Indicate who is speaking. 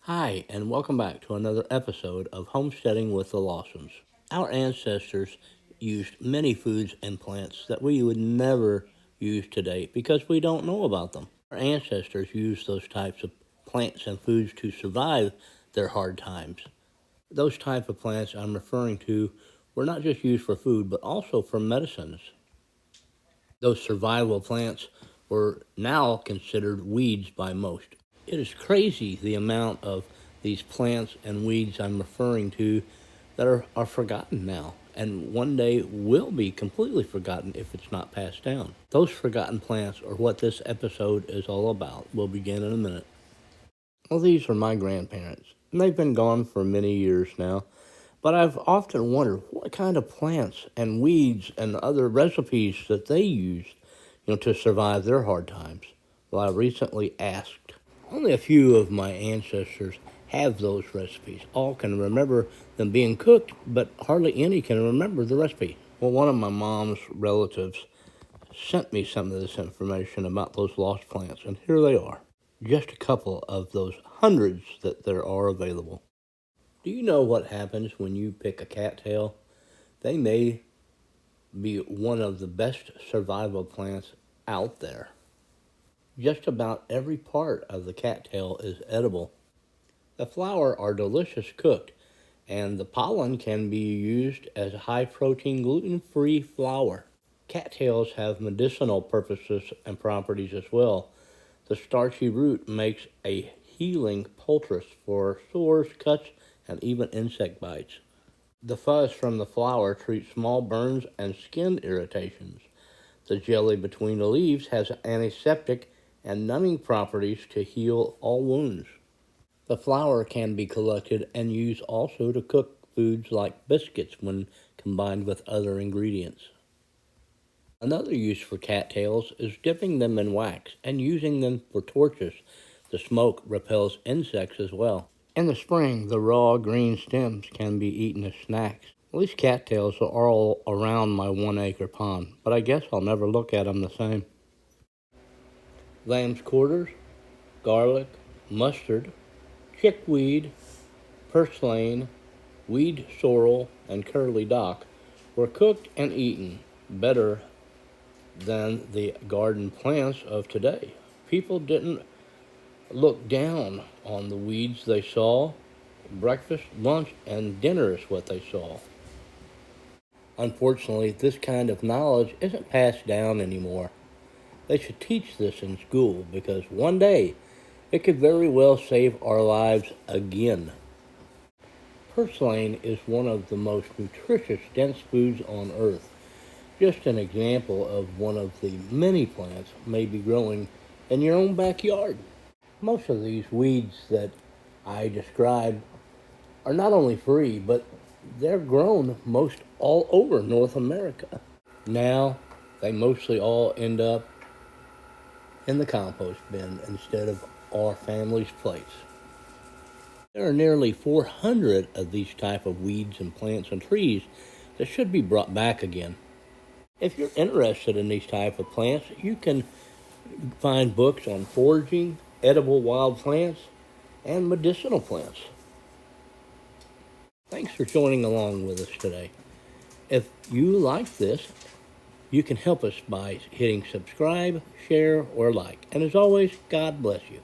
Speaker 1: Hi, and welcome back to another episode of Homesteading with the Lawsons. Our ancestors used many foods and plants that we would never use today because we don't know about them. Our ancestors used those types of plants and foods to survive their hard times. Those type of plants I'm referring to were not just used for food, but also for medicines. Those survival plants were now considered weeds by most. It is crazy the amount of these plants and weeds I'm referring to that are forgotten now, and one day will be completely forgotten if it's not passed down. Those forgotten plants are what this episode is all about. We'll begin in a minute. Well, these are my grandparents, and they've been gone for many years now. But I've often wondered what kind of plants and weeds and other recipes that they used, to survive their hard times. Well, I recently asked. Only a few of my ancestors have those recipes. All can remember them being cooked, but hardly any can remember the recipe. Well, one of my mom's relatives sent me some of this information about those lost plants, and here they are. Just a couple of those hundreds that there are available. Do you know what happens when you pick a cattail? They may be one of the best survival plants out there. Just about every part of the cattail is edible. The flower are delicious cooked, and the pollen can be used as a high-protein, gluten-free flour. Cattails have medicinal purposes and properties as well. The starchy root makes a healing poultice for sores, cuts, and even insect bites. The fuzz from the flower treats small burns and skin irritations. The jelly between the leaves has antiseptic and numbing properties to heal all wounds. The flour can be collected and used also to cook foods like biscuits when combined with other ingredients. Another use for cattails is dipping them in wax and using them for torches. The smoke repels insects as well. In the spring, the raw green stems can be eaten as snacks. These cattails are all around my 1 acre pond, but I guess I'll never look at them the same. Lamb's quarters, garlic, mustard, chickweed, purslane, weed sorrel, and curly dock were cooked and eaten better than the garden plants of today. People didn't look down on the weeds they saw. Breakfast, lunch, and dinner is what they saw. Unfortunately, this kind of knowledge isn't passed down anymore. They should teach this in school because one day it could very well save our lives again. Purslane is one of the most nutritious, dense foods on earth. Just an example of one of the many plants may be growing in your own backyard. Most of these weeds that I described are not only free, but they're grown most all over North America. Now, they mostly all end up in the compost bin instead of our family's plates. There are nearly 400 of these type of weeds and plants and trees that should be brought back again. If you're interested in these type of plants, you can find books on foraging, edible wild plants, and medicinal plants. Thanks for joining along with us today. If you like this, you can help us by hitting subscribe, share, or like. And as always, God bless you.